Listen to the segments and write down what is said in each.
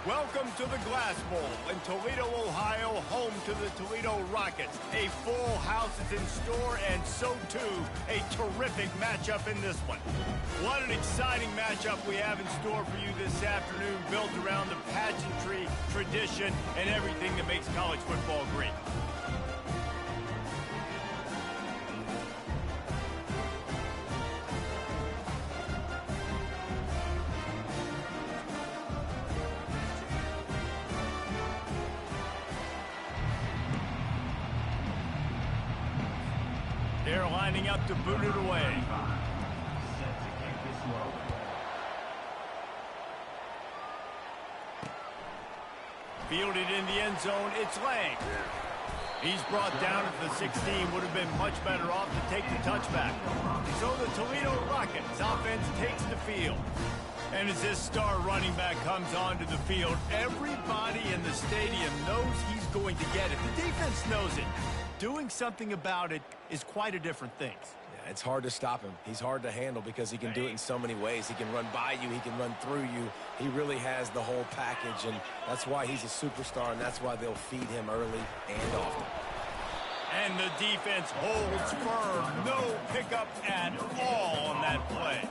Welcome to the Glass Bowl in Toledo, Ohio, home to the Toledo Rockets. A full house is in store, and so too a terrific matchup in this one. What an exciting matchup we have in store for you this afternoon, built around the pageantry, tradition, and everything that makes college football great. They're lining up to boot it away. Fielded in the end zone, it's Lang. He's brought down at the 16, would have been much better off to take the touchback. So the Toledo Rockets offense takes the field. And as this star running back comes onto the field, everybody in the stadium knows he's going to get it. The defense knows it. Doing something about it is quite a different thing. Yeah, it's hard to stop him. He's hard to handle because he can do it in so many ways. He can run by you. He can run through you. He really has the whole package, and that's why he's a superstar, and that's why they'll feed him early and often. And the defense holds firm. No pickup at all on that play.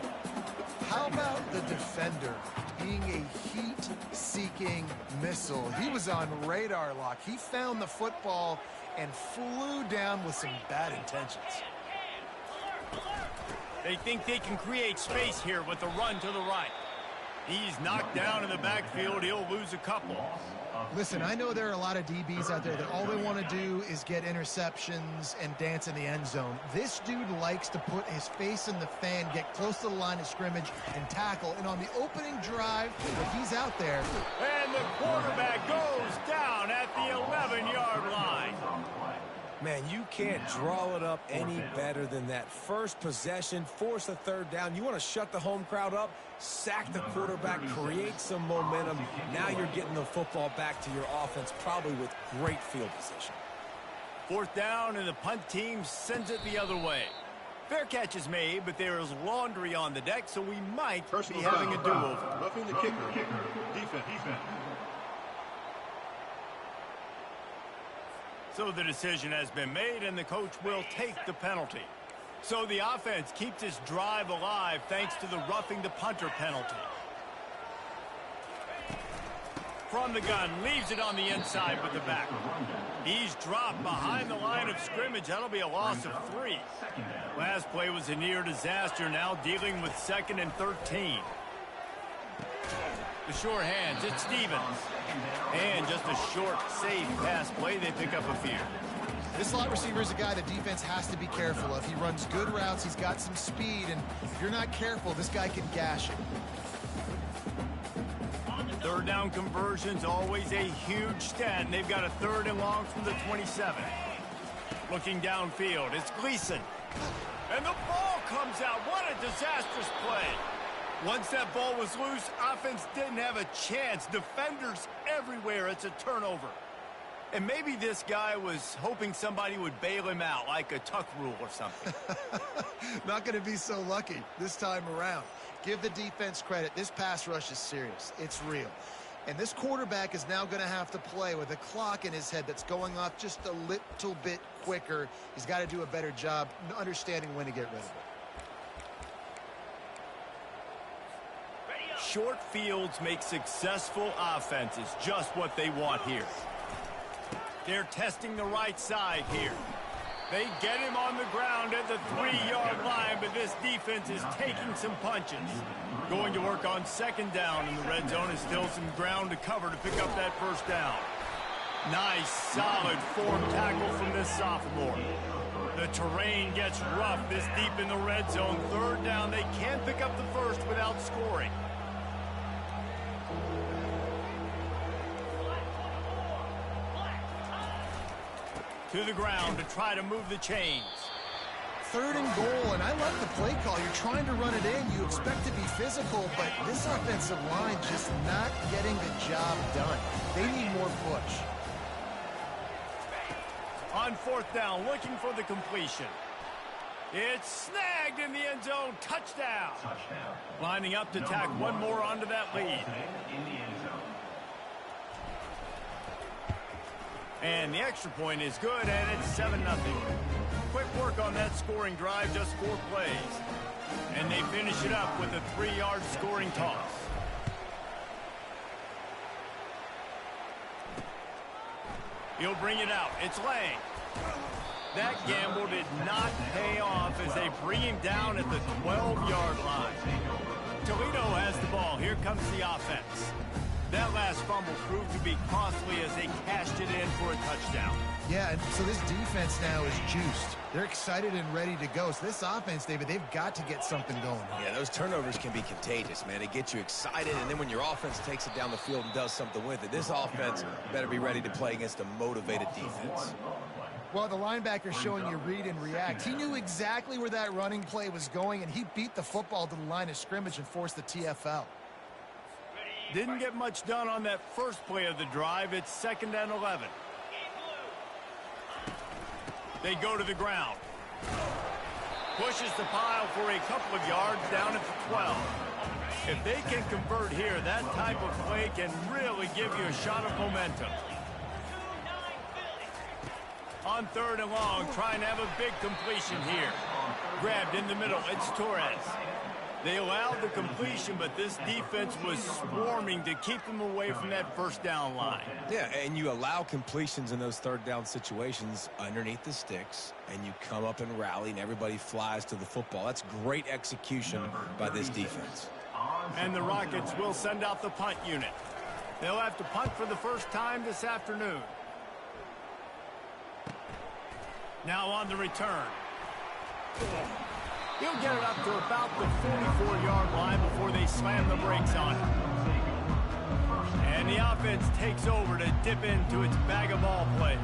How about the defender being a heat-seeking missile? He was on radar lock. He found the football and flew down with some bad intentions. They think they can create space here with the run to the right. He's knocked down in the backfield. He'll lose a couple. Listen, I know there are a lot of DBs out there that all they want to do is get interceptions and dance in the end zone. This dude likes to put his face in the fan, get close to the line of scrimmage, and tackle. And on the opening drive, if he's out there... And the quarterback goes down at the 11-yard line. Man, you can't draw it up any better than that. First possession, force a third down. You want to shut the home crowd up, sack the quarterback, create some momentum. Now you're getting the football back to your offense, probably with great field position. Fourth down, and the punt team sends it the other way. Fair catch is made, but there is laundry on the deck, so we might be having a do-over. Roughing the kicker. Defense. So the decision has been made, and the coach will take the penalty. So the offense keeps this drive alive thanks to the roughing the punter penalty. From the gun, leaves it on the inside with the back. He's dropped behind the line of scrimmage. That'll be a loss of 3. Last play was a near disaster, now dealing with 2nd and 13. The sure hands, it's Stevens. And just a short, safe pass play, they pick up a few. This slot receiver is a guy the defense has to be careful of. He runs good routes, he's got some speed, and if you're not careful, this guy can gash it. Third down conversion's always a huge stat, and they've got a 3rd and long from the 27. Looking downfield, it's Gleason. And the ball comes out. What a disastrous play. Once that ball was loose, offense didn't have a chance. Defenders everywhere. It's a turnover. And maybe this guy was hoping somebody would bail him out, like a tuck rule or something. Not going to be so lucky this time around. Give the defense credit. This pass rush is serious. It's real. And this quarterback is now going to have to play with a clock in his head that's going off just a little bit quicker. He's got to do a better job understanding when to get rid of it. Short fields make successful offenses just what they want here. They're testing the right side here. They get him on the ground at the 3-yard line, but this defense is taking some punches. Going to work on 2nd down, and the red zone is still some ground to cover to pick up that 1st down. Nice, solid form tackle from this sophomore. The terrain gets rough this deep in the red zone. 3rd down, they can't pick up the 1st without scoring. To the ground to try to move the chains. 3rd and goal, and I like the play call. You're trying to run it in. You expect to be physical, but this offensive line just not getting the job done. They need more push. On 4th down, looking for the completion. It's snagged in the end zone. Touchdown. Lining up to tack one more onto that lead. And the extra point is good, and it's 7-0. Quick work on that scoring drive, just 4 plays. And they finish it up with a 3-yard scoring toss. He'll bring it out. It's Lang. That gamble did not pay off as they bring him down at the 12-yard line. Toledo has the ball. Here comes the offense. That last fumble proved to be costly as they cashed it in for a touchdown. Yeah, and so this defense now is juiced. They're excited and ready to go. So this offense, David, they've got to get something going. Yeah, those turnovers can be contagious, man. It gets you excited, and then when your offense takes it down the field and does something with it, this offense better be ready to play against a motivated defense. Well, the linebacker showing you read and react. He knew exactly where that running play was going, and he beat the football to the line of scrimmage and forced the TFL. Didn't get much done on that first play of the drive. It's 2nd and 11. They go to the ground. Pushes the pile for a couple of yards down at the 12. If they can convert here, that type of play can really give you a shot of momentum. On 3rd and long, trying to have a big completion here. Grabbed in the middle. It's Torres. They allowed the completion, but this defense was swarming to keep them away from that first down line. Yeah, and you allow completions in those 3rd down situations underneath the sticks, and you come up and rally, and everybody flies to the football. That's great execution by this defense. And the Rockets will send out the punt unit. They'll have to punt for the first time this afternoon. Now on the return. He'll get it up to about the 44-yard line before they slam the brakes on him. And the offense takes over to dip into its bag of ball plays.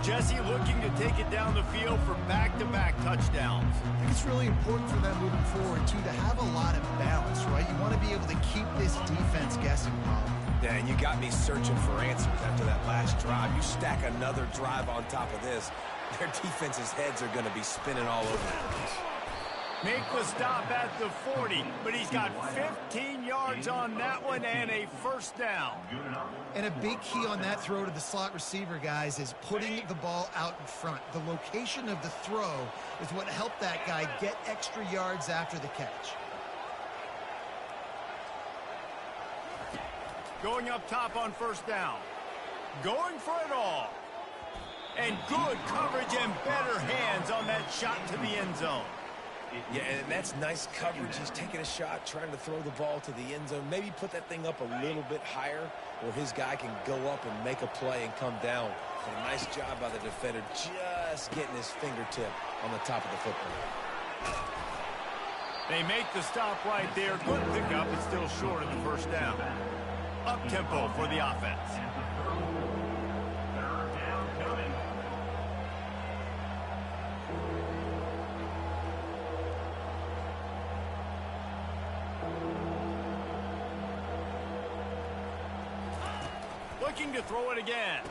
Jesse looking to take it down the field for back-to-back touchdowns. I think it's really important for them moving forward, too, to have a lot of balance, right? You want to be able to keep this defense guessing, Bob. Yeah, and you got me searching for answers after that last drive. You stack another drive on top of this, their defense's heads are going to be spinning all over the place. Make the stop at the 40, but he's got 15 yards on that one and a first down. And a big key on that throw to the slot receiver, guys, is putting the ball out in front. The location of the throw is what helped that guy get extra yards after the catch. Going up top on first down. Going for it all. And good coverage and better hands on that shot to the end zone. Yeah, and that's nice coverage. He's taking a shot, trying to throw the ball to the end zone. Maybe put that thing up a little bit higher where his guy can go up and make a play and come down. But a nice job by the defender just getting his fingertip on the top of the football. They make the stop right there. Good pickup, but still short of the first down. Up-tempo for the offense. Looking to throw it again.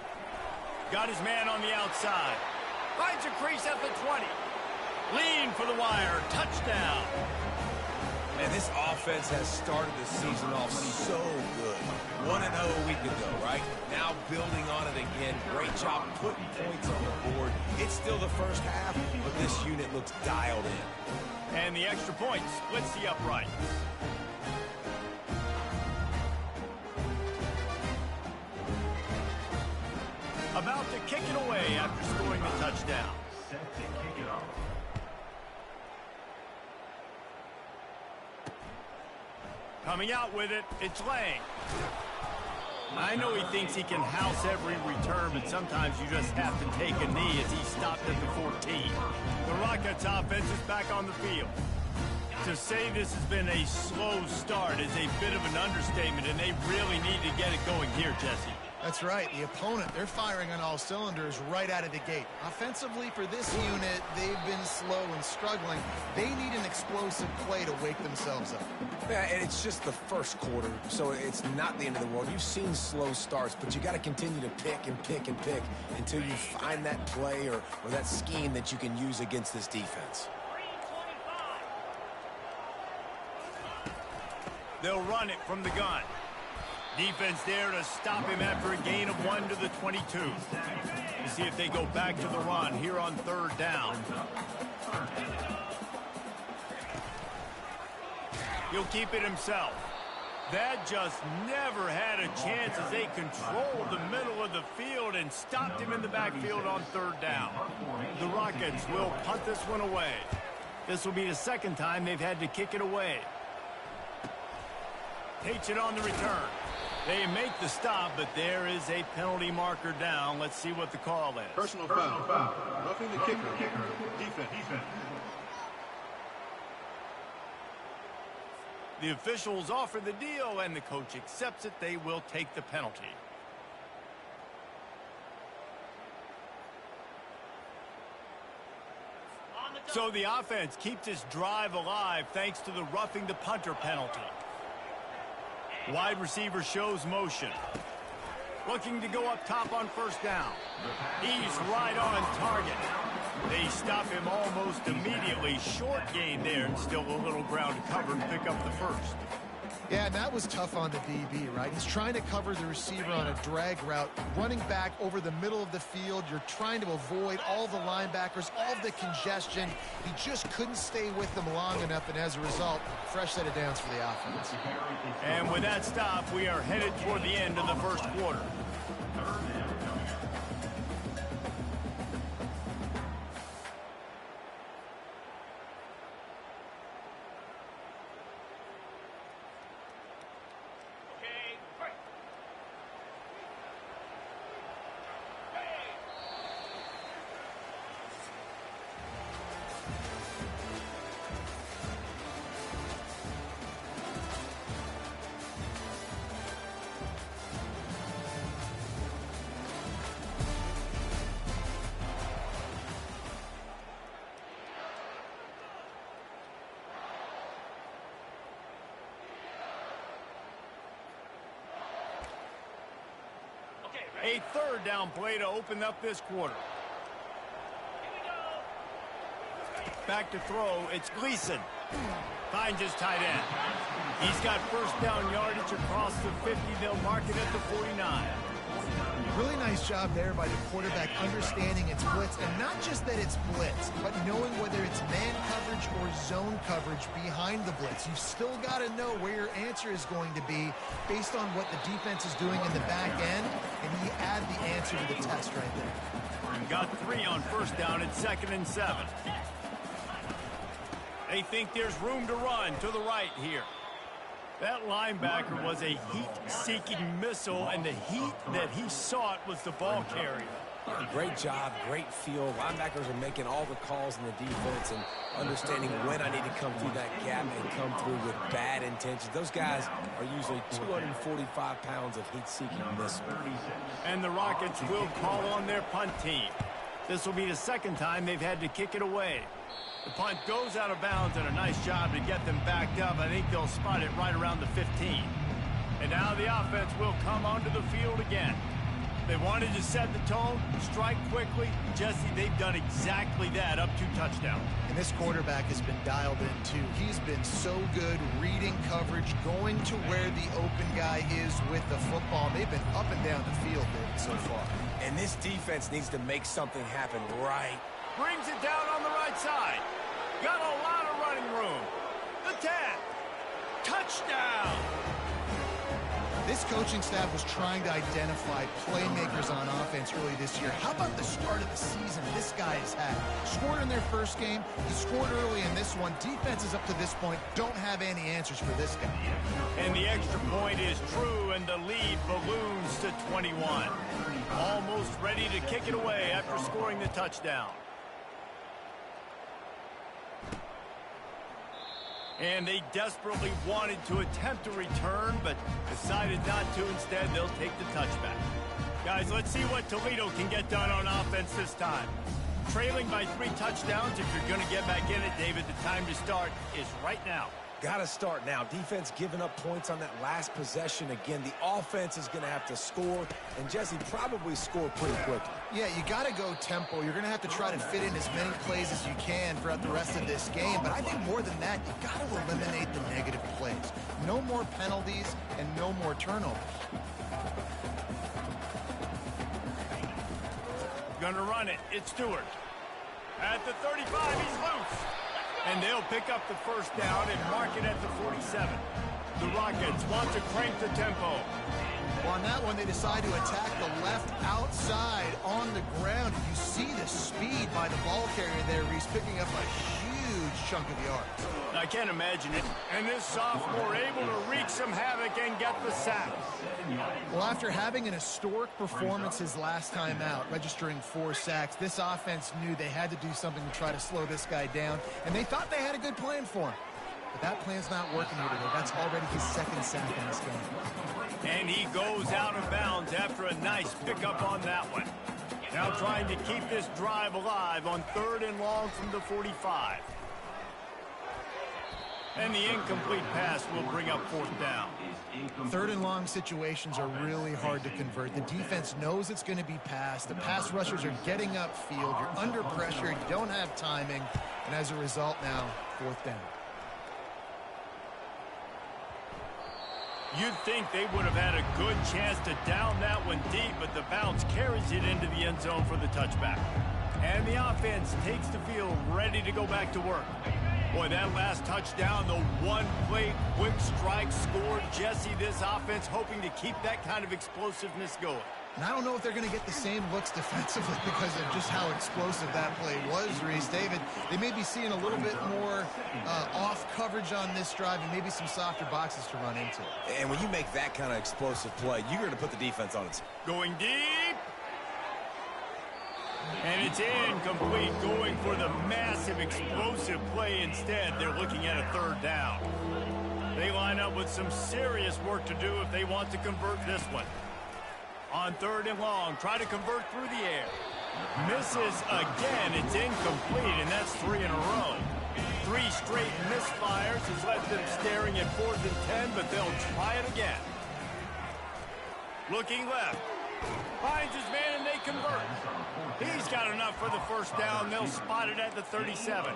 Got his man on the outside. Finds a crease at the 20. Lean for the wire. Touchdown. And this offense has started the season off so good. 1-0 a week ago, right? Now building on it again. Great job putting points on the board. It's still the first half, but this unit looks dialed in. And the extra point splits the upright. About to kick it away after scoring the touchdown. Set to kick it off. Coming out with it, it's Lang. I know he thinks he can house every return, but sometimes you just have to take a knee as he stopped at the 14. The Rockets offense is back on the field. To say this has been a slow start is a bit of an understatement, and they really need to get it going here, Jesse. That's right. The opponent, they're firing on all cylinders right out of the gate. Offensively, for this unit, they've been slow and struggling. They need an explosive play to wake themselves up. Yeah, and it's just the first quarter, so it's not the end of the world. You've seen slow starts, but you got to continue to pick and pick and pick until you find that play or that scheme that you can use against this defense. They'll run it from the gun. Defense there to stop him after a gain of 1 to the 22. To see if they go back to the run here on 3rd down. He'll keep it himself. That just never had a chance as they controlled the middle of the field and stopped him in the backfield on 3rd down. The Rockets will punt this one away. This will be the 2nd time they've had to kick it away. Takes it on the return. They make the stop, but there is a penalty marker down. Let's see what the call is. Personal foul. Roughing the kicker. Defense. The officials offer the deal, and the coach accepts it. They will take the penalty. So the offense keeps its drive alive thanks to the roughing the punter penalty. Wide receiver shows motion. Looking to go up top on 1st down. He's right on target. They stop him almost immediately. Short gain there and still a little ground to cover and pick up the 1st. Yeah, and that was tough on the DB, right? He's trying to cover the receiver on a drag route, running back over the middle of the field. You're trying to avoid all the linebackers, all the congestion. He just couldn't stay with them long enough, and as a result, fresh set of downs for the offense. And with that stop, we are headed toward the end of the 1st quarter. A 3rd down play to open up this quarter. Back to throw. It's Gleason. Finds his tight end. He's got 1st down yardage across the 50. They'll mark it at the 49. Really nice job there by the quarterback understanding it's blitz, and not just that it's blitz, but knowing whether it's man coverage or zone coverage behind the blitz. You've still got to know where your answer is going to be based on what the defense is doing in the back end, and you add the answer to the test right there. Got 3 on 1st down at 2nd and 7. They think there's room to run to the right here. That linebacker was a heat-seeking missile, and the heat that he sought was the ball carrier. Great job, great feel. Linebackers are making all the calls in the defense and understanding when I need to come through that gap and come through with bad intentions. Those guys are usually 245 pounds of heat-seeking missile. And the Rockets will call on their punt team. This will be the 2nd time they've had to kick it away. The punt goes out of bounds, and a nice job to get them backed up. I think they'll spot it right around the 15. And now the offense will come onto the field again. They wanted to set the tone, strike quickly. Jesse, they've done exactly that, up 2 touchdowns. And this quarterback has been dialed in, too. He's been so good reading coverage, going to where the open guy is with the football. They've been up and down the field, David, so far. And this defense needs to make something happen right. Brings it down on the right side. Got a lot of running room. The 10. Touchdown. This coaching staff was trying to identify playmakers on offense early this year. How about the start of the season this guy has had? Scored in their 1st game. He scored early in this one. Defenses up to this point don't have any answers for this guy. And the extra point is true, and the lead balloons to 21. Almost ready to kick it away after scoring the touchdown. And they desperately wanted to attempt a return, but decided not to. Instead, they'll take the touchback. Guys, let's see what Toledo can get done on offense this time. Trailing by 3 touchdowns. If you're going to get back in it, David, the time to start is right now. Got to start now. Defense giving up points on that last possession again. The offense is going to have to score, and Jesse probably score pretty quickly. Yeah, you got to go tempo. You're going to have to try to fit in as many plays as you can throughout the rest of this game. But I think more than that, you got to eliminate the negative plays. No more penalties and no more turnovers. Gonna run it. It's Stewart. At the 35, he's loose. And they'll pick up the first down and mark it at the 47. The Rockets want to crank the tempo. Well, on that one, they decide to attack the left outside on the ground. You see the speed by the ball carrier there, Reese, picking up a huge chunk of yards. I can't imagine it. And this sophomore able to wreak some havoc and get the sack. Well, after having an historic performance his last time out, registering 4 sacks, this offense knew they had to do something to try to slow this guy down, and they thought they had a good plan for him. But that plan's not working here today. That's already his 2nd sack in this game. And he goes out of bounds after a nice pickup on that one. Now trying to keep this drive alive on 3rd and long from the 45. And the incomplete pass will bring up 4th down. 3rd and long situations are really hard to convert. The defense knows it's going to be passed. The pass rushers are getting upfield. You're under pressure. You don't have timing. And as a result now, 4th down. You'd think they would have had a good chance to down that one deep, but the bounce carries it into the end zone for the touchback. And the offense takes the field ready to go back to work. Boy, that last touchdown, the one-play quick strike scored. Jesse, this offense hoping to keep that kind of explosiveness going. And I don't know if they're going to get the same looks defensively because of just how explosive that play was, Reese. David, they may be seeing a little bit more off coverage on this drive and maybe some softer boxes to run into. And when you make that kind of explosive play, you're going to put the defense on its... Going deep. And it's incomplete, going for the massive explosive play instead. They're looking at a 3rd down. They line up with some serious work to do if they want to convert this one. On 3rd and long, try to convert through the air. Misses again. It's incomplete, and that's 3 in a row. 3 straight misfires has left them staring at 4th and 10, but they'll try it again. Looking left. Finds his man, and they convert. He's got enough for the 1st down. They'll spot it at the 37.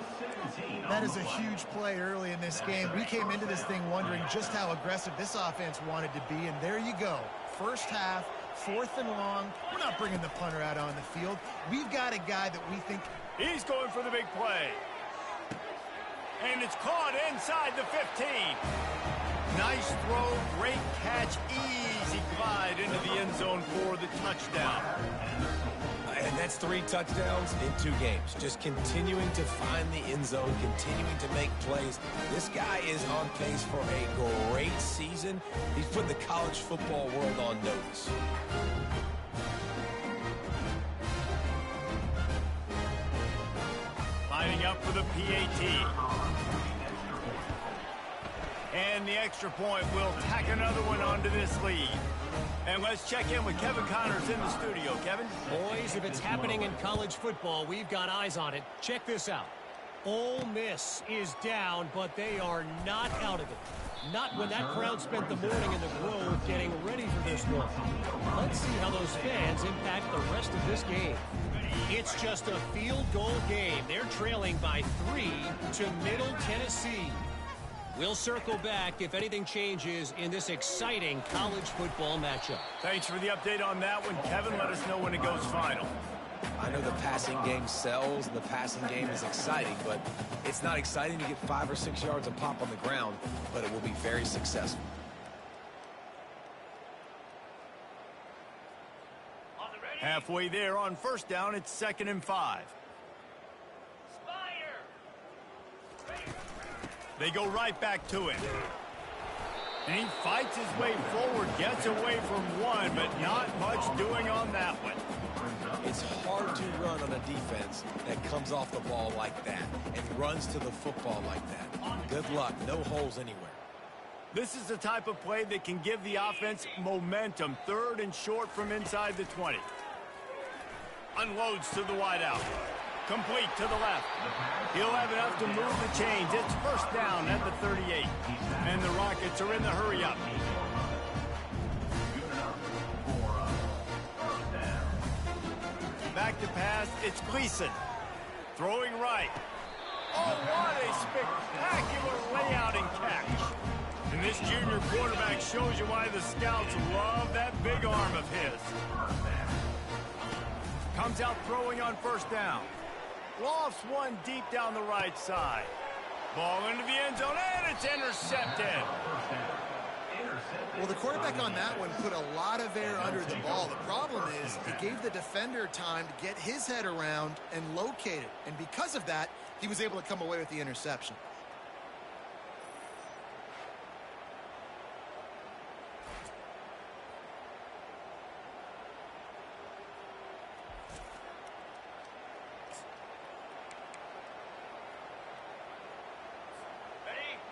That is a huge play early in this game. We came into this thing wondering just how aggressive this offense wanted to be, and there you go. First half, 4th and long. We're not bringing the punter out on the field. We've got a guy that we think... He's going for the big play. And it's caught inside the 15. Nice throw, great catch, easy glide into the end zone for the touchdown. And that's 3 touchdowns in 2 games. Just continuing to find the end zone, continuing to make plays. This guy is on pace for a great season. He's put the college football world on notice. Lining up for the PAT. And the extra point will tack another one onto this lead. And let's check in with Kevin Connors in the studio. Kevin? Boys, if it's happening in college football, we've got eyes on it. Check this out. Ole Miss is down, but they are not out of it. Not when that crowd spent the morning in the Grove getting ready for this one. Let's see how those fans impact the rest of this game. It's just a field goal game. They're trailing by 3 to Middle Tennessee. We'll circle back if anything changes in this exciting college football matchup. Thanks for the update on that one, Kevin. Let us know when it goes final. I know the passing game sells and the passing game is exciting, but it's not exciting to get 5 or 6 yards of pop on the ground, but it will be very successful. Halfway there on 1st down, it's 2nd and 5. They go right back to him. And he fights his way forward, gets away from one, but not much doing on that one. It's hard to run on a defense that comes off the ball like that and runs to the football like that. Good luck. No holes anywhere. This is the type of play that can give the offense momentum. 3rd and short from inside the 20. Unloads to the wideout. Complete to the left. He'll have enough to move the chains. It's first down at the 38. And the Rockets are in the hurry-up. Back to pass, it's Gleason. Throwing right. Oh, what a spectacular layout and catch. And this junior quarterback shows you why the scouts love that big arm of his. Comes out throwing on first down. Lofts one deep down the right side. Ball into the end zone, and it's intercepted. Well, the quarterback on that one put a lot of air under the ball. The problem is it gave the defender time to get his head around and locate it. And because of that, he was able to come away with the interception.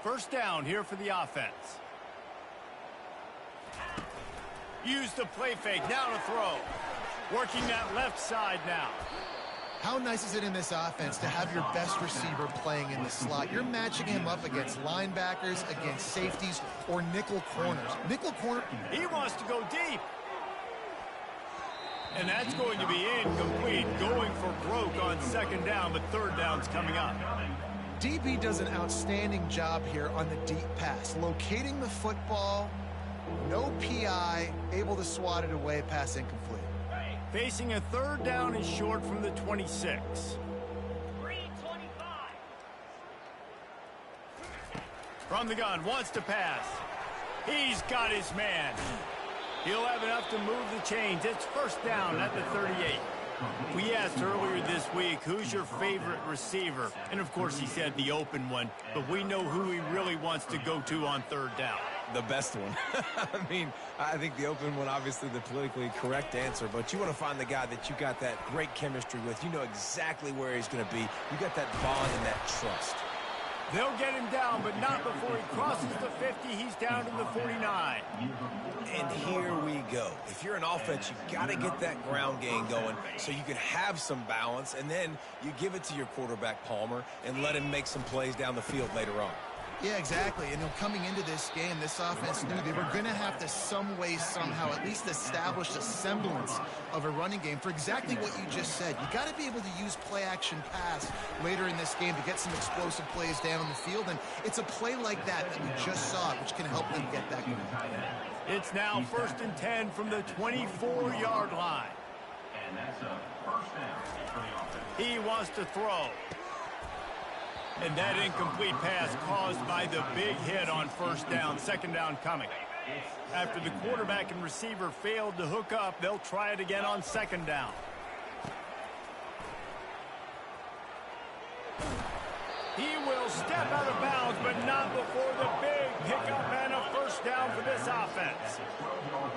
First down here for the offense. Use the play fake, now to throw. Working that left side now. How nice is it in this offense to have your best receiver playing in the slot? You're matching him up against linebackers, against safeties, or nickel corners. Nickel corner. He wants to go deep. And that's going to be incomplete. Going for broke on second down, but third down's coming up. DB does an outstanding job here on the deep pass. Locating the football, no PI, able to swat it away, pass incomplete. Facing a third down and short from the 26. 325. From the gun, wants to pass. He's got his man. He'll have enough to move the chains. It's first down at the 38. We asked earlier this week, who's your favorite receiver? And, of course, he said the open one. But we know who he really wants to go to on third down. The best one. I mean, I think the open one, obviously the politically correct answer, but you want to find the guy that you got that great chemistry with. You know exactly where he's going to be. You got that bond and that trust. They'll get him down, but not before he crosses the 50. He's down to the 49. And here we go. If you're an offense, you've got to get that ground game going so you can have some balance, and then you give it to your quarterback, Palmer, and let him make some plays down the field later on. Yeah, exactly. And coming into this game, this offense knew they were going to have to some way, somehow, at least establish a semblance of a running game for exactly what you just said. You got to be able to use play-action pass later in this game to get some explosive plays down the field. And it's a play like that we just saw, which can help them get that going. It's now first and 10 from the 24-yard line. And that's a first down for the offense. He wants to throw. And that incomplete pass caused by the big hit on first down. Second down coming. After the quarterback and receiver failed to hook up, they'll try it again on second down. He will step out of bounds, but not before the big pickup and a first down for this offense.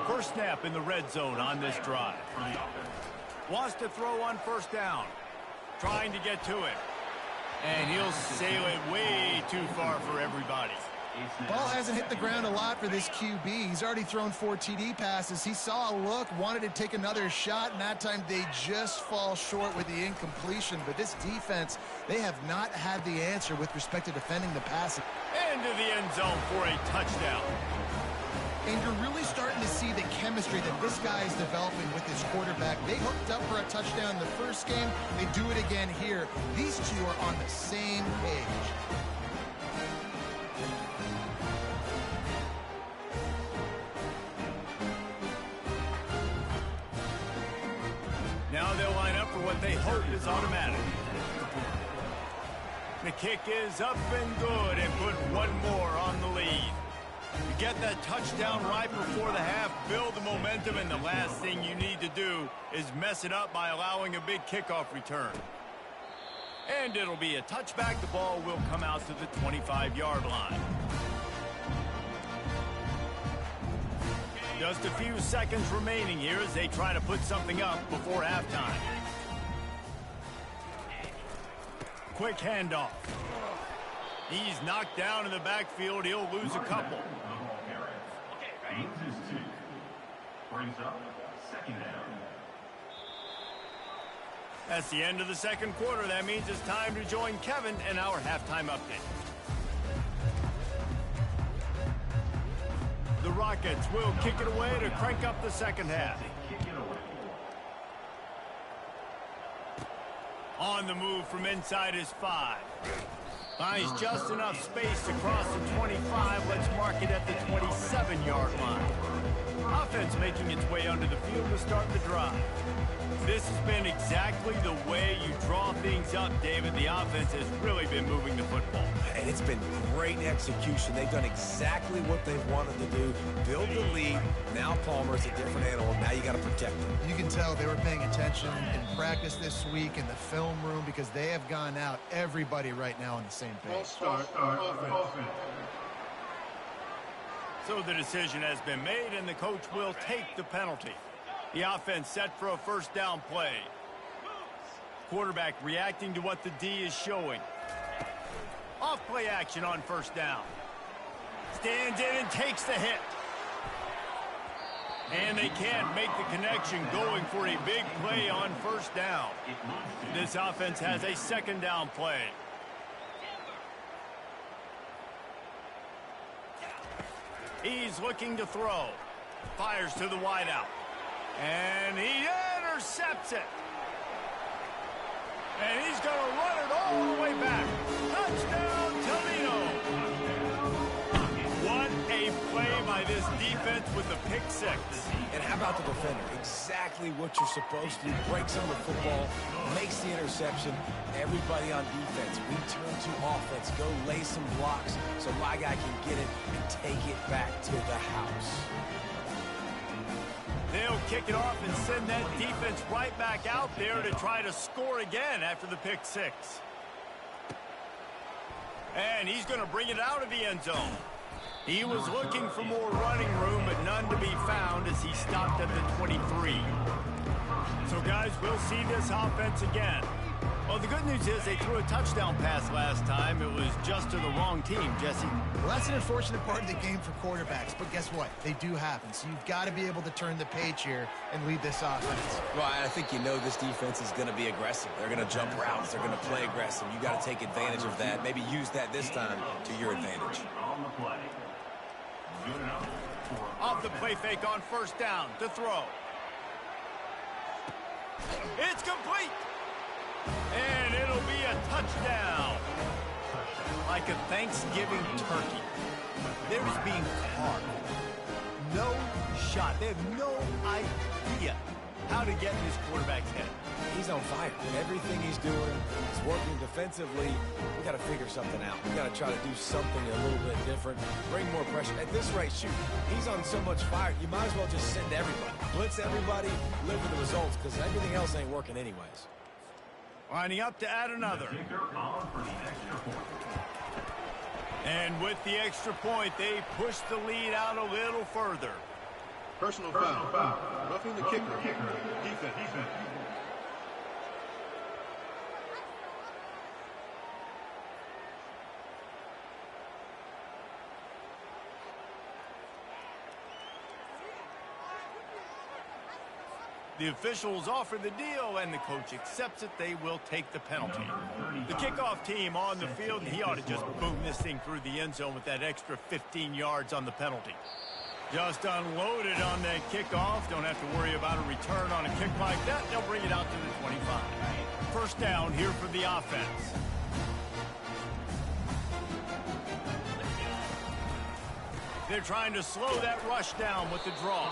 First snap in the red zone on this drive. Wants to throw on first down. Trying to get to it. And he'll sail it way too far for everybody. Ball hasn't hit the ground a lot for this QB. He's already thrown 4 TD passes. He saw a look, wanted to take another shot, and that time they just fall short with the incompletion. But this defense, they have not had the answer with respect to defending the pass. Into the end zone for a touchdown. And you're really starting to see the chemistry that this guy is developing with his quarterback. They hooked up for a touchdown in the first game. They do it again here. These two are on the same page. Now they'll line up for what they hope is automatic. The kick is up and good, and put one more on the lead. You get that touchdown right before the half, build the momentum, and the last thing you need to do is mess it up by allowing a big kickoff return. And it'll be a touchback. The ball will come out to the 25-yard line. Just a few seconds remaining here as they try to put something up before halftime. Quick handoff. He's knocked down in the backfield. He'll lose a couple. Loses 2. Brings up second down. That's the end of the second quarter. That means it's time to join Kevin in our halftime update. The Rockets will kick it away to crank up the second half. On the move from inside his 5. Finds just enough space to cross the 25. Let's mark it at the 27-yard line. Offense making its way onto the field to start the drive. This has been exactly the way you draw things up, David. The offense has really been moving the football. And it's been great execution. They've done exactly what they've wanted to do. Build the lead. Now Palmer's a different animal. Now you got to protect him. You can tell they were paying attention in practice this week in the film room because they have gone out, everybody right now on the same page. So the decision has been made, and the coach will take the penalty. The offense set for a first down play. Quarterback reacting to what the D is showing. Off play action on first down. Stands in and takes the hit. And they can't make the connection, going for a big play on first down. This offense has a second down play. He's looking to throw. Fires to the wideout. And he intercepts it. And he's going to run it all the way back. Touchdown, Toledo. What a play by this defense with the pick 6. And how about the defender? Exactly what you're supposed to do. Breaks on the football, makes the interception. Everybody on defense, we turn to offense. Go lay some blocks so my guy can get it and take it back to the house. They'll kick it off and send that defense right back out there to try to score again after the pick 6. And he's going to bring it out of the end zone. He was looking for more running room, but none to be found as he stopped at the 23. So, guys, we'll see this offense again. Well, the good news is they threw a touchdown pass last time. It was just to the wrong team, Jesse. Well, that's an unfortunate part of the game for quarterbacks, but guess what? They do happen, so you've got to be able to turn the page here and lead this offense. Well, I think you know this defense is going to be aggressive. They're going to jump routes. They're going to play aggressive. You got to take advantage of that. Maybe use that this time to your advantage. Off the play fake on first down to throw. It's complete. And it'll be a touchdown. Like a Thanksgiving turkey. There's being carved. No shot. They have no idea how to get in this quarterback's head. He's on fire. Everything he's doing is working defensively. We got to figure something out. We got to try to do something a little bit different. Bring more pressure. At this rate, shoot, he's on so much fire, you might as well just send everybody. Blitz everybody, live with the results, because everything else ain't working anyways. Lining up to add another. And with the extra point, they push the lead out a little further. Personal foul. Roughing the kicker. Defense. The officials offer the deal, and the coach accepts it. They will take the penalty. The kickoff team on the field, and he ought to just boom this thing through the end zone with that extra 15 yards on the penalty. Just unloaded on that kickoff. Don't have to worry about a return on a kick like that. They'll bring it out to the 25. First down here for the offense. They're trying to slow that rush down with the draw.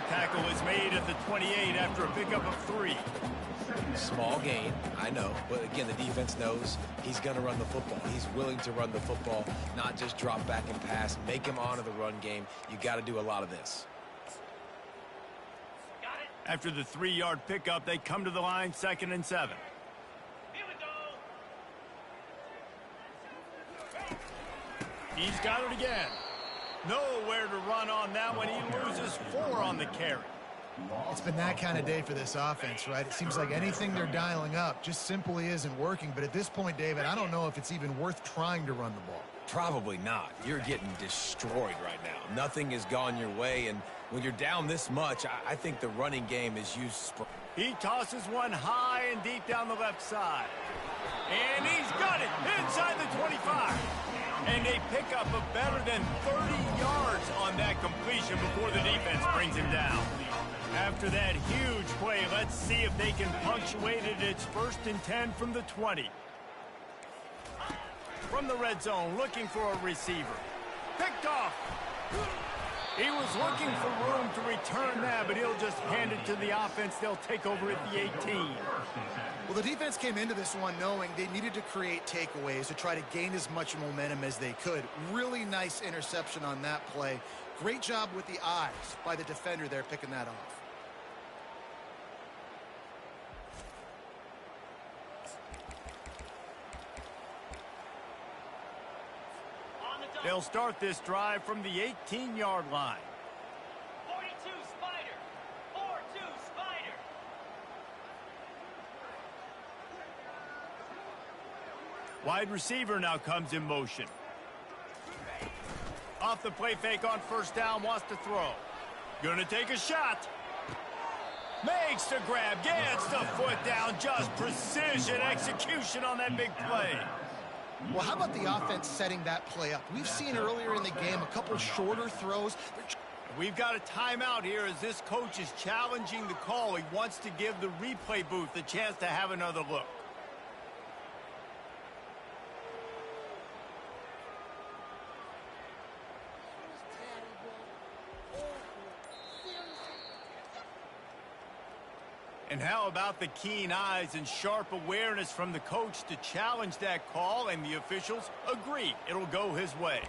Tackle is made at the 28 after a pickup of 3. Small gain, I know. But again, the defense knows he's going to run the football. He's willing to run the football, not just drop back and pass. Make him honor the run game. You got to do a lot of this. After the 3-yard pickup, they come to the line, 2nd and 7. Here we go. He's got it again. Nowhere to run on that one. He loses 4 on the carry. It's been that kind of day for this offense, right? It seems like anything they're dialing up just simply isn't working. But at this point, David, I don't know if it's even worth trying to run the ball. Probably not. You're getting destroyed right now. Nothing has gone your way, and when you're down this much, I think the running game is used. He tosses one high and deep down the left side. And he's got it inside the 25. And they pick up a better than 30 yards on that completion before the defense brings him down. After that huge play, let's see if they can punctuate it. It's 1st and 10 from the 20. From the red zone, looking for a receiver. Picked off. He was looking for room to return that, but he'll just hand it to the offense. They'll take over at the 18. Well, the defense came into this one knowing they needed to create takeaways to try to gain as much momentum as they could. Really nice interception on that play. Great job with the eyes by the defender there picking that off. They'll start this drive from the 18-yard line. 42 Spider. 4-2 Spider. Wide receiver now comes in motion. Off the play fake on 1st down, wants to throw. Gonna take a shot. Makes the grab, gets the foot down. Just precision execution on that big play. Well, how about the offense setting that play up? We've seen earlier in the game a couple shorter throws. We've got a timeout here as this coach is challenging the call. He wants to give the replay booth a chance to have another look. And how about the keen eyes and sharp awareness from the coach to challenge that call, and the officials agree it'll go his way.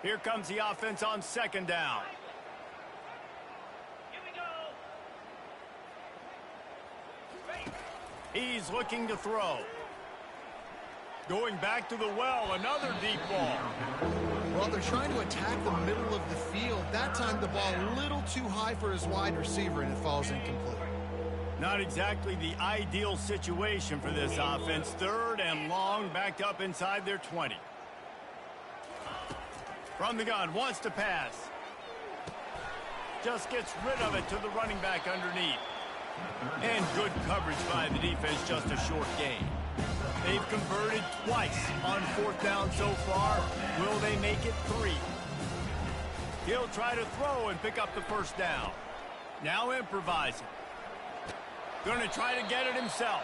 Here comes the offense on 2nd down. Here we go. He's looking to throw. Going back to the well, another deep ball. Well, they're trying to attack the middle of the field. That time the ball a little too high for his wide receiver, and it falls incomplete. Not exactly the ideal situation for this offense. 3rd and long, backed up inside their 20. From the gun, wants to pass. Just gets rid of it to the running back underneath. And good coverage by the defense, just a short gain. They've converted twice on 4th down so far. Will they make it 3? He'll try to throw and pick up the 1st down. Now improvising. Going to try to get it himself.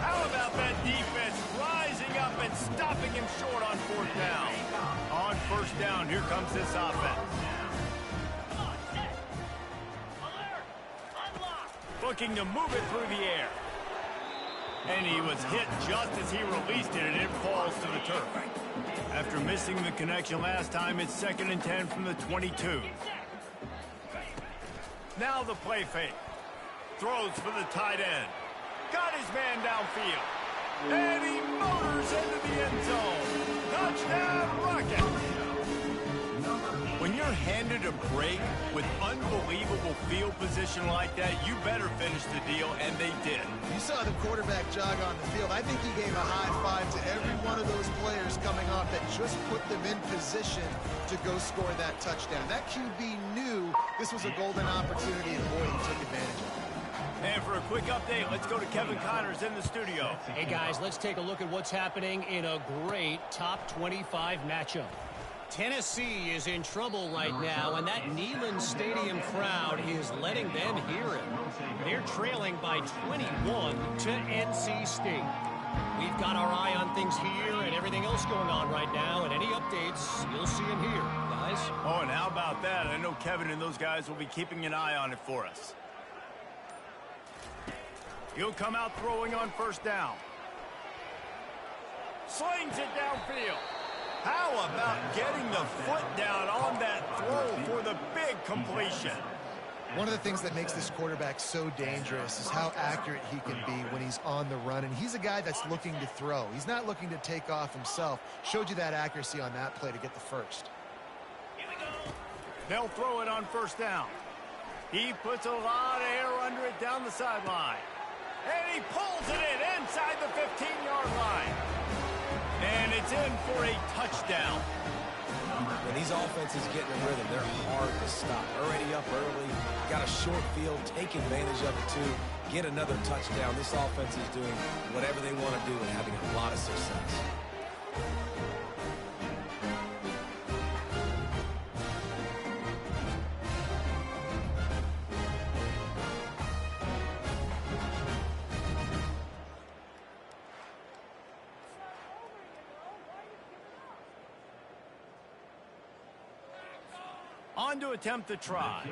How about that defense rising up and stopping him short on 4th down? On 1st down, here comes this offense. Come on, set. Alert. Unlock. Looking to move it through the air. And he was hit just as he released it, and it falls to the turf. After missing the connection last time, it's 2nd and 10 from the 22. Now the play fake. Throws for the tight end. Got his man downfield. And he motors into the end zone. Touchdown, Rocket. When you're handed a break with unbelievable field position like that, you better finish the deal, and they did. You saw the quarterback jog on the field. I think he gave a high five to every one of those players coming off that just put them in position to go score that touchdown. That QB knew this was a golden opportunity, and boy, he took advantage of it. And for a quick update, let's go to Kevin Connors in the studio. Hey, guys, let's take a look at what's happening in a great top 25 matchup. Tennessee is in trouble right now, and that Neyland Stadium crowd is letting them hear it. They're trailing by 21 to NC State. We've got our eye on things here and everything else going on right now, and any updates, you'll see them here, guys. Oh, and how about that? I know Kevin and those guys will be keeping an eye on it for us. He'll come out throwing on 1st down. Slings it downfield. How about getting the foot down on that throw for the big completion? One of the things that makes this quarterback so dangerous is how accurate he can be when he's on the run. And he's a guy that's looking to throw. He's not looking to take off himself. Showed you that accuracy on that play to get the 1st. Here we go. They'll throw it on 1st down. He puts a lot of air under it down the sideline. And he pulls it in inside the 15-yard line. And it's in for a touchdown. When these offenses get in a rhythm, they're hard to stop. Already up early, got a short field, take advantage of it too, get another touchdown. This offense is doing whatever they want to do and having a lot of success. On to attempt the try.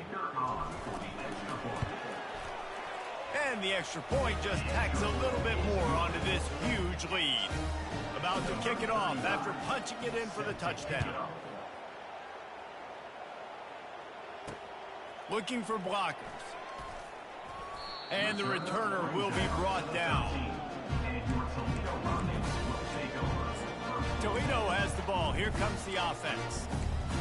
And the extra point just tacks a little bit more onto this huge lead. About to kick it off after punching it in for the touchdown. Looking for blockers. And the returner will be brought down. Toledo has the ball. Here comes the offense.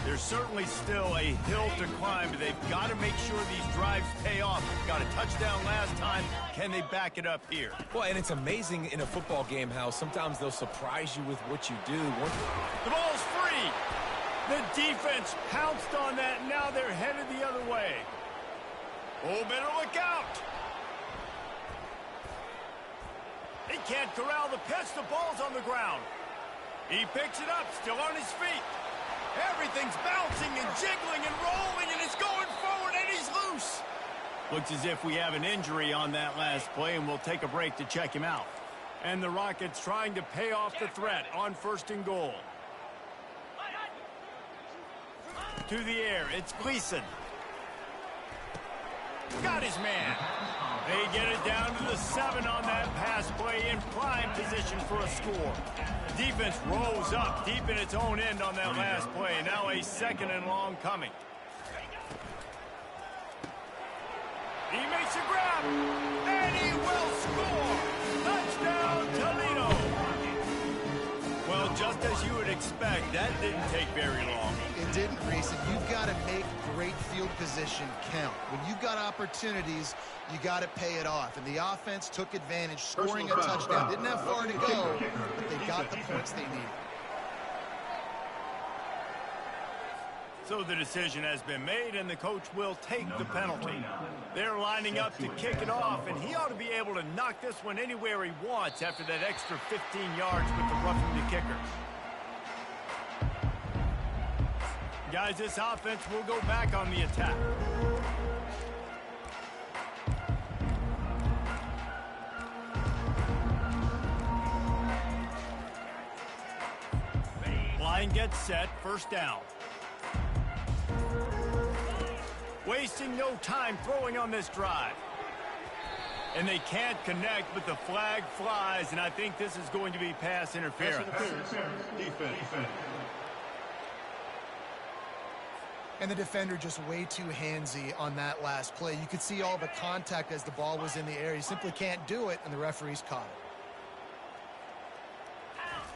There's certainly still a hill to climb, but they've got to make sure these drives pay off. Got a touchdown last time. Can they back it up here? Well, and it's amazing in a football game how sometimes they'll surprise you with what you do. The ball's free. The defense pounced on that. Now they're headed the other way. Oh, better look out. He can't corral the pitch. The ball's on the ground. He picks it up, still on his feet. Everything's bouncing and jiggling and rolling, and it's going forward, and he's loose. Looks as if we have an injury on that last play, and we'll take a break to check him out. And the Rockets trying to pay off the threat on 1st and goal. To the air, it's Gleason. Got his man. They get it down to the 7 on that pass play in prime position for a score. Defense rolls up deep in its own end on that last play. Now a 2nd and long coming. He makes a grab, and he will score. Touchdown, Toledo. Well, just as you would expect, that didn't take very long. It didn't, Reese. And you've got to make great field position count. When you've got opportunities, you got to pay it off. And the offense took advantage, scoring a touchdown. Didn't have far to go, but they got the points they needed. So the decision has been made, and the coach will take the penalty. They're lining up to kick it off, and he ought to be able to knock this one anywhere he wants after that extra 15 yards with the roughing the kicker. Guys, this offense will go back on the attack. Line gets set, 1st down. Wasting no time throwing on this drive. And they can't connect, but the flag flies, and I think this is going to be pass interference. Defense. And the defender just way too handsy on that last play. You could see all the contact as the ball was in the air. He simply can't do it, and the referee's caught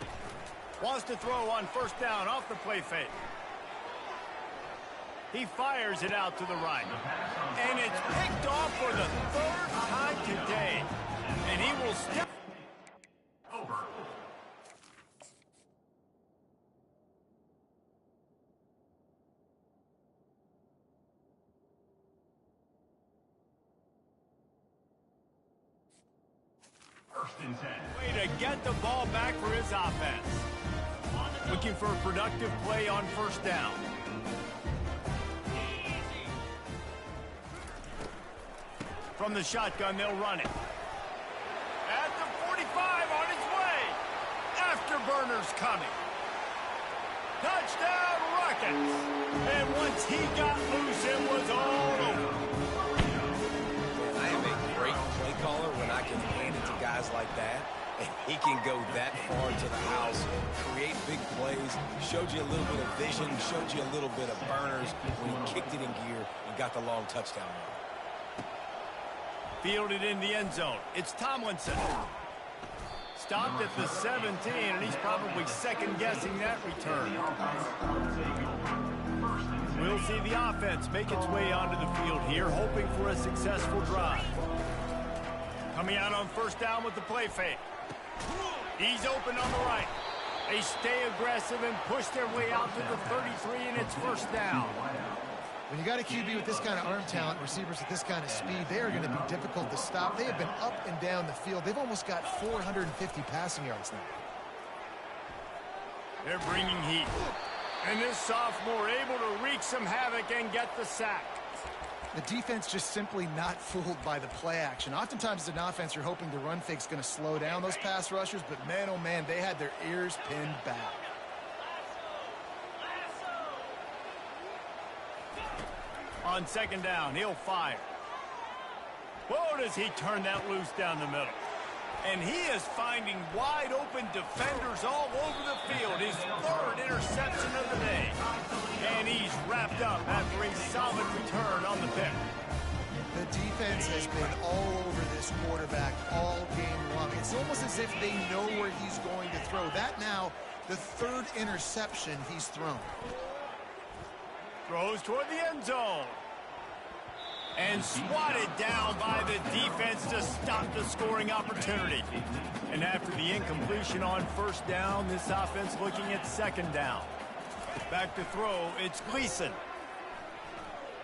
it. Wants to throw on 1st down off the play fake. He fires it out to the right. And it's picked off for the 3rd time today. And he will step. Over. First and 10. Way to get the ball back for his offense. Looking for a productive play on 1st down. From the shotgun, they'll run it. At the 45 on his way. Afterburners coming. Touchdown, Rockets. And once he got loose, it was all over. Man, I am a great play caller when I can hand it to guys like that. And he can go that far to the house, create big plays, showed you a little bit of vision, showed you a little bit of burners when he kicked it in gear and got the long touchdown run. Fielded in the end zone. It's Tomlinson. Stopped at the 17, and he's probably second-guessing that return. We'll see the offense make its way onto the field here, hoping for a successful drive. Coming out on 1st down with the play fake. He's open on the right. They stay aggressive and push their way out to the 33, and it's first down. When you got a QB with this kind of arm talent, receivers with this kind of speed, they are going to be difficult to stop. They have been up and down the field. They've almost got 450 passing yards now. They're bringing heat. And this sophomore able to wreak some havoc and get the sack. The defense just simply not fooled by the play action. Oftentimes as an offense, you're hoping the run fake's going to slow down those pass rushers, but man, oh man, they had their ears pinned back. On second down, he'll fire. Whoa, does he turn that loose down the middle. And he is finding wide open defenders all over the field. His third interception of the day. And he's wrapped up after a solid return on the pick. The defense has been all over this quarterback all game long. It's almost as if they know where he's going to throw. That now, the third interception he's thrown. Throws toward the end zone. And swatted down by the defense to stop the scoring opportunity. And after the incompletion on first down, this offense looking at second down. Back to throw, it's Gleason.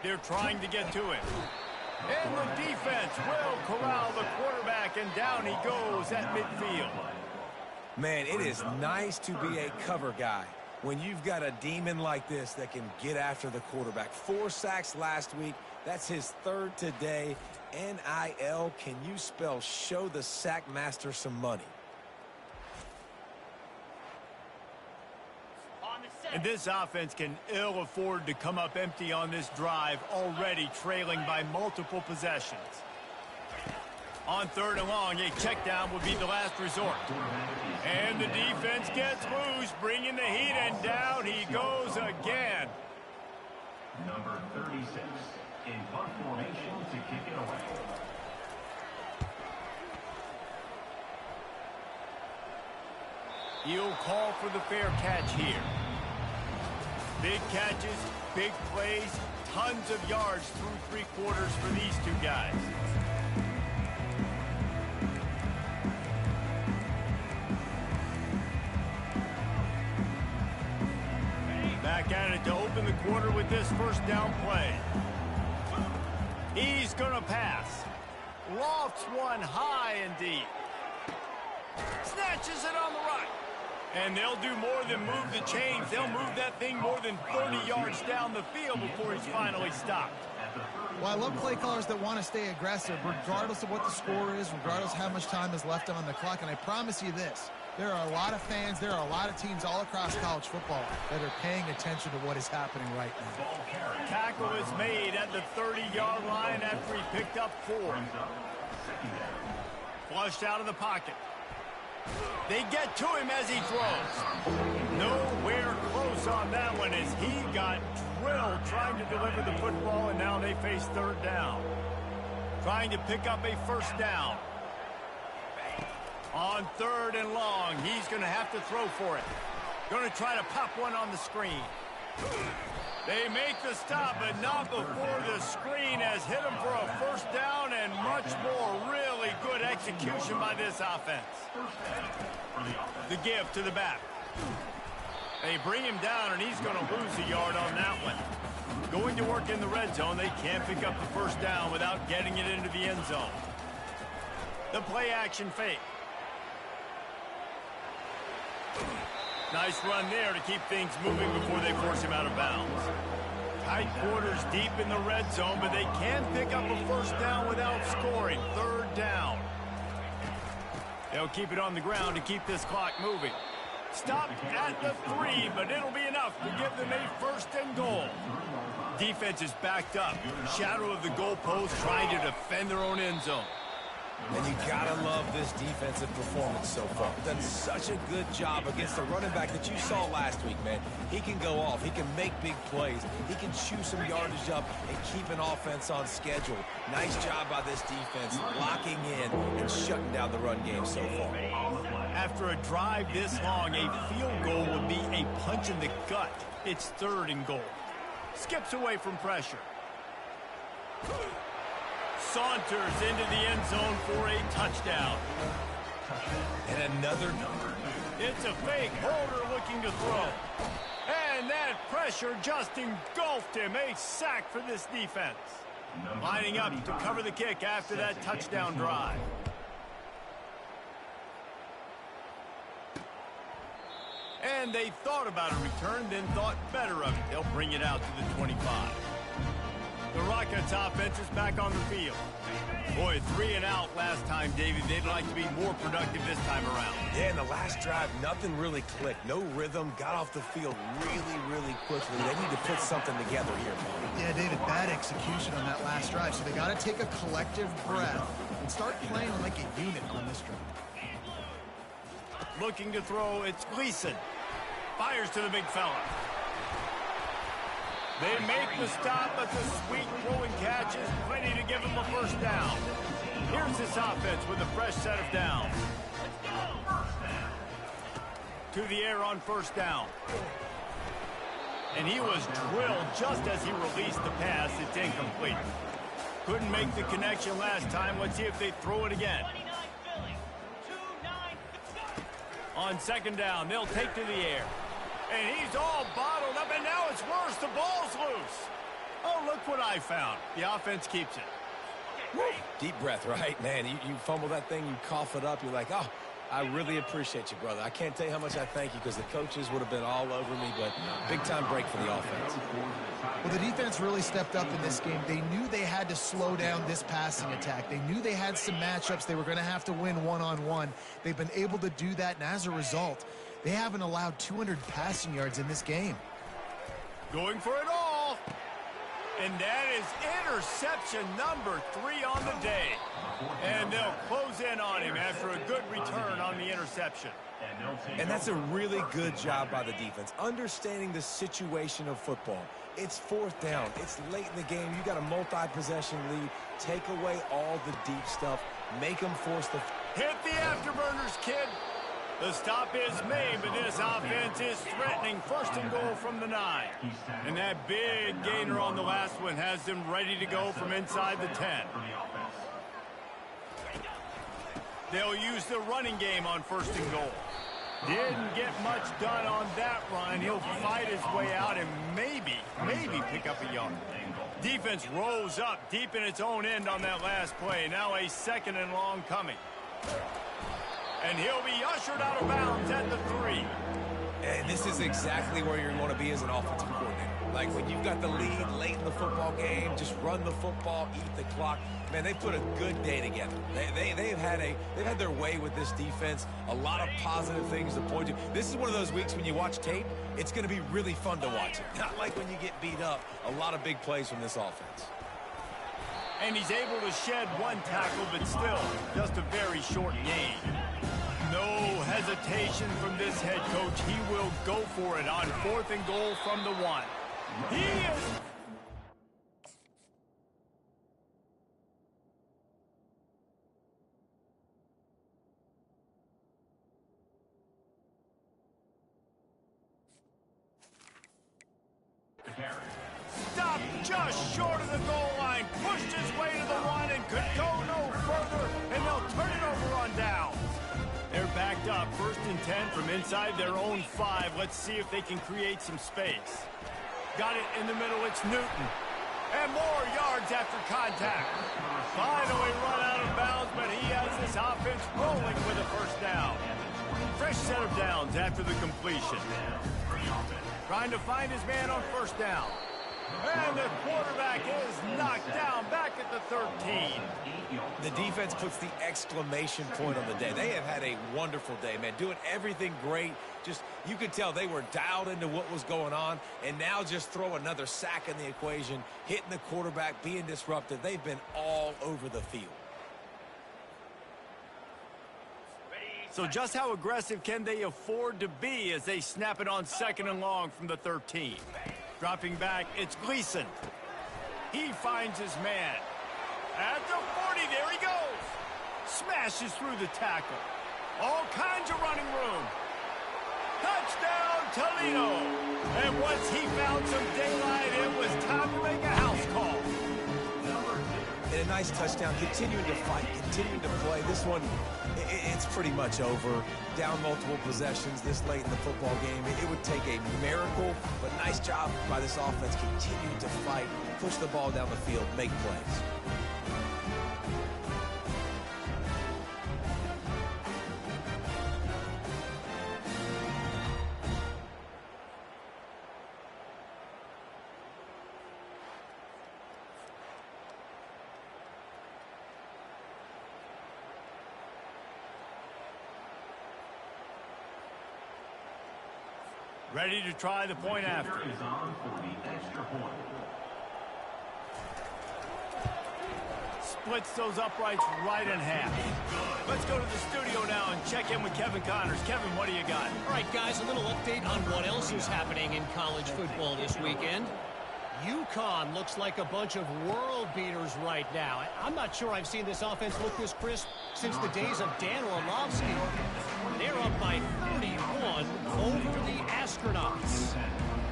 They're trying to get to him. And the defense will corral the quarterback, and down he goes at midfield. Man, it is nice to be a cover guy when you've got a demon like this that can get after the quarterback. 4 sacks last week. That's his third today. NIL, can you spell show the sack master some money? And this offense can ill afford to come up empty on this drive, already trailing by multiple possessions. On third and long, a check down would be the last resort. And the defense gets loose, bringing the heat, and down he goes again. Number 36 in punt formation to kick it away. He'll call for the fair catch here. Big catches, big plays, tons of yards through 3 quarters for these two guys. Back at it to open the quarter with this first down play. He's going to pass. Lofts one high and deep. Snatches it on the right. And they'll do more than move the chains. They'll move that thing more than 30 yards down the field before he's finally stopped. Well, I love play callers that want to stay aggressive regardless of what the score is, regardless of how much time is left on the clock. And I promise you this, there are a lot of fans, there are a lot of teams all across college football that are paying attention to what is happening right now. Tackle is made at the 30-yard line after he picked up 4. Flushed out of the pocket. They get to him as he throws. Nowhere close on that one as he got drilled trying to deliver the football, and now they face third down. Trying to pick up a first down. On third and long, he's going to have to throw for it. Going to try to pop one on the screen. They make the stop, but not before the screen has hit him for a first down, and much more really good execution by this offense. The give to the back. They bring him down, and he's going to lose a yard on that one. Going to work in the red zone, they can't pick up the first down without getting it into the end zone. The play action fake. Nice run there to keep things moving before they force him out of bounds. Tight quarters deep in the red zone, but they can pick up a first down without scoring. Third down. They'll keep it on the ground to keep this clock moving. Stopped at the 3, but it'll be enough to give them a first and goal. Defense is backed up. Shadow of the goalpost trying to defend their own end zone. And you gotta love this defensive performance so far. Done such a good job against the running back that you saw last week, man. He can go off. He can make big plays. He can chew some yardage up and keep an offense on schedule. Nice job by this defense locking in and shutting down the run game so far. After a drive this long, a field goal would be a punch in the gut. It's third and goal. Skips away from pressure. Saunters into the end zone for a touchdown. And another It's a fake. Holder looking to throw. And that pressure just engulfed him. A sack for this defense. Lining up to cover the kick after that touchdown drive. And they thought about a return, then thought better of it. They'll bring it out to the 25. The Rockets offense is back on the field. Boy, 3 and out last time, David. They'd like to be more productive this time around. Yeah, in the last drive, nothing really clicked. No rhythm, got off the field really quickly. They need to put something together here, man. Yeah, David, bad execution on that last drive. So they got to take a collective breath and start playing like a unit on this drive. Looking to throw, it's Gleason. Fires to the big fella. They make the stop, but the sweet throwing catch is plenty to give them a first down. Here's this offense with a fresh set of downs. To the air on first down. And he was drilled just as he released the pass. It's incomplete. Couldn't make the connection last time. Let's see if they throw it again. On second down, they'll take to the air. And he's all bottled up, and now it's worse. The ball's loose. Oh, look what I found. The offense keeps it. Woo. Deep breath, right? Man, you fumble that thing, you cough it up, you're like, oh, I really appreciate you, brother. I can't tell you how much I thank you because the coaches would have been all over me, but big-time break for the offense. Well, the defense really stepped up in this game. They knew they had to slow down this passing attack. They knew they had some matchups they were going to have to win one-on-one. They've been able to do that, and as a result, they haven't allowed 200 passing yards in this game. Going for it all. And that is interception number 3 on the day. And they'll close in on him after a good return on the interception. And that's a really good job by the defense, understanding the situation of football. It's fourth down. It's late in the game. You got a multi-possession lead. Take away all the deep stuff. Make them force the... Hit the afterburners, kid. The stop is made, but this offense is threatening. First and goal from the 9. And that big gainer on the last one has them ready to go from inside the 10. They'll use the running game on first and goal. Didn't get much done on that run. He'll fight his way out and maybe pick up a yard. Defense rose up deep in its own end on that last play. Now a second and long coming. And he'll be ushered out of bounds at the 3. And this is exactly where you're going to be as an offensive coordinator. Like when you've got the lead late in the football game, just run the football, eat the clock. Man, they put a good day together. They've had their way with this defense. A lot of positive things to point to. This is one of those weeks when you watch tape, it's going to be really fun to watch it. Not like when you get beat up. A lot of big plays from this offense. And he's able to shed one tackle, but still just a very short gain. No hesitation from this head coach. He will go for it on 4th and goal from the 1. He is... Stopped just short of the goal line. Pushed his way to the 1 and could go no further. And they'll turn it over on downs. They're backed up, 1st and 10 from inside their own 5. Let's see if they can create some space. Got it in the middle, it's Newton. And more yards after contact. Finally run out of bounds, but he has this offense rolling with a first down. Fresh set of downs after the completion. Trying to find his man on first down. And the quarterback is knocked down back at the 13. The defense puts the exclamation point on the day. They have had a wonderful day, man. Doing everything great. Just, you could tell they were dialed into what was going on. And now just throw another sack in the equation. Hitting the quarterback, being disruptive. They've been all over the field. So just how aggressive can they afford to be as they snap it on 2nd and long from the 13? Dropping back, it's Gleason. He finds his man. At the 40, there he goes. Smashes through the tackle. All kinds of running room. Touchdown, Toledo. And once he found some daylight, it was time to make a house call. And And a nice touchdown, continuing to fight, continuing to play. This one, it's pretty much over. Down multiple possessions this late in the football game. It would take a miracle, but nice job by this offense continuing to fight, push the ball down the field, make plays. Ready to try the point after. Is on for the extra point. Splits those uprights right in half. Let's go to the studio now and check in with Kevin Connors. Kevin, what do you got? All right, guys, a little update on what else is happening in college football this weekend. UConn looks like a bunch of world beaters right now. I'm not sure I've seen this offense look this crisp since the days of Dan Orlovsky. They're up by 31 over the Astronauts.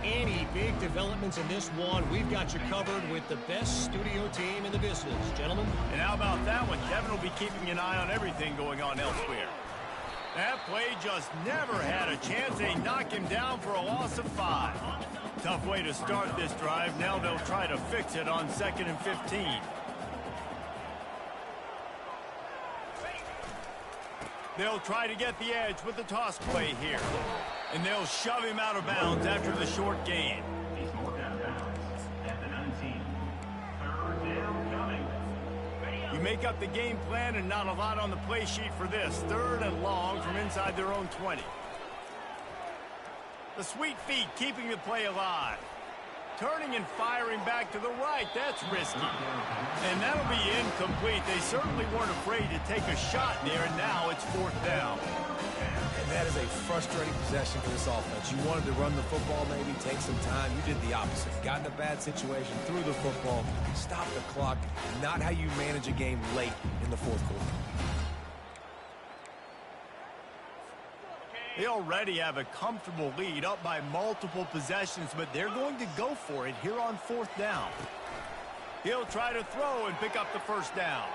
Any big developments in this one, we've got you covered with the best studio team in the business, gentlemen. And how about that one? Kevin will be keeping an eye on everything going on elsewhere. That play just never had a chance. They knock him down for a loss of 5. Tough way to start this drive. Now they'll try to fix it on 2nd and 15. They'll try to get the edge with the toss play here. And they'll shove him out of bounds after the short gain. He's more down bounds at the 19. Third down coming. You make up the game plan and not a lot on the play sheet for this. 3rd and long from inside their own 20. The sweet feet keeping the play alive. Turning and firing back to the right. That's risky. And that'll be incomplete. They certainly weren't afraid to take a shot there, and now it's 4th down. And that is a frustrating possession for this offense. You wanted to run the football, maybe take some time. You did the opposite. Got in a bad situation, threw the football, stopped the clock. Not how you manage a game late in the 4th quarter. They already have a comfortable lead, up by multiple possessions, but they're going to go for it here on 4th down. He'll try to throw and pick up the 1st down.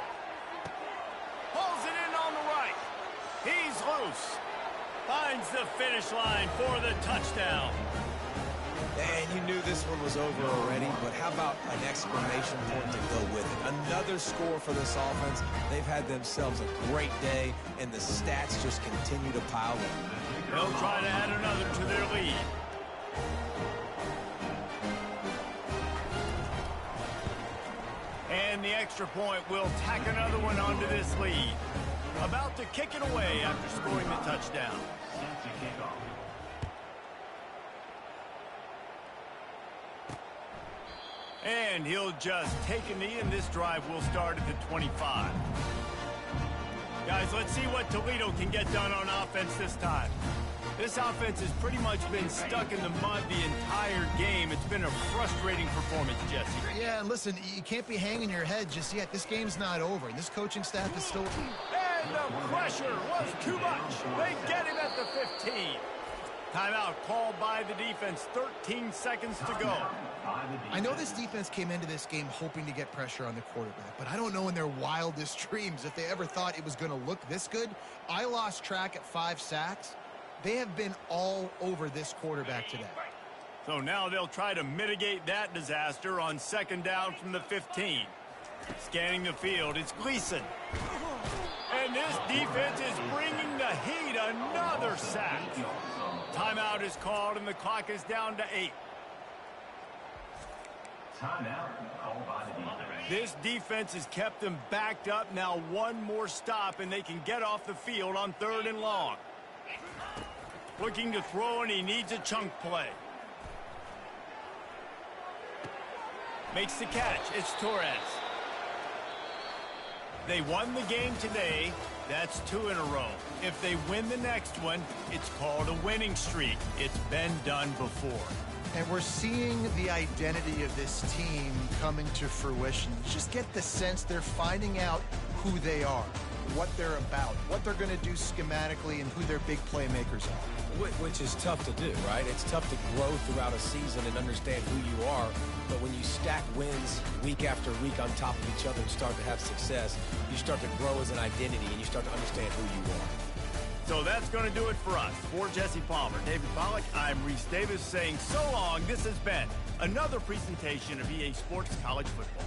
Pulls it in on the right. He's loose. Finds the finish line for the touchdown. And you knew this one was over already, but how about an exclamation point to go with it? Another score for this offense. They've had themselves a great day, and the stats just continue to pile up. They'll try to add another to their lead. And the extra point will tack another one onto this lead. About to kick it away after scoring the touchdown. Set to kick off. And he'll just take a knee, and this drive will start at the 25. Guys, let's see what Toledo can get done on offense this time. This offense has pretty much been stuck in the mud the entire game. It's been a frustrating performance, Jesse. Yeah, and listen, you can't be hanging your head just yet. This game's not over, and this coaching staff is still... And the pressure was too much. They get him at the 15. Timeout called by the defense. 13 seconds to go. I know this defense came into this game hoping to get pressure on the quarterback, but I don't know in their wildest dreams if they ever thought it was going to look this good. I lost track at 5 sacks. They have been all over this quarterback today. So now they'll try to mitigate that disaster on 2nd down from the 15. Scanning the field, it's Gleason. And this defense is bringing the heat. Another sack. Timeout is called, and the clock is down to 8. Timeout called by the defense. This defense has kept them backed up. Now one more stop, and they can get off the field on 3rd and long. Looking to throw, and he needs a chunk play. Makes the catch. It's Torres. They won the game today. That's 2 in a row. If they win the next one, it's called a winning streak. It's been done before. And we're seeing the identity of this team coming to fruition. You just get the sense they're finding out who they are. what they're about, what they're going to do schematically, and who their big playmakers are. Which is tough to do, right? It's tough to grow throughout a season and understand who you are. But when you stack wins week after week on top of each other and start to have success, you start to grow as an identity and you start to understand who you are. So that's going to do it for us. For Jesse Palmer, David Pollack, I'm Reese Davis saying so long. This has been another presentation of EA Sports College Football.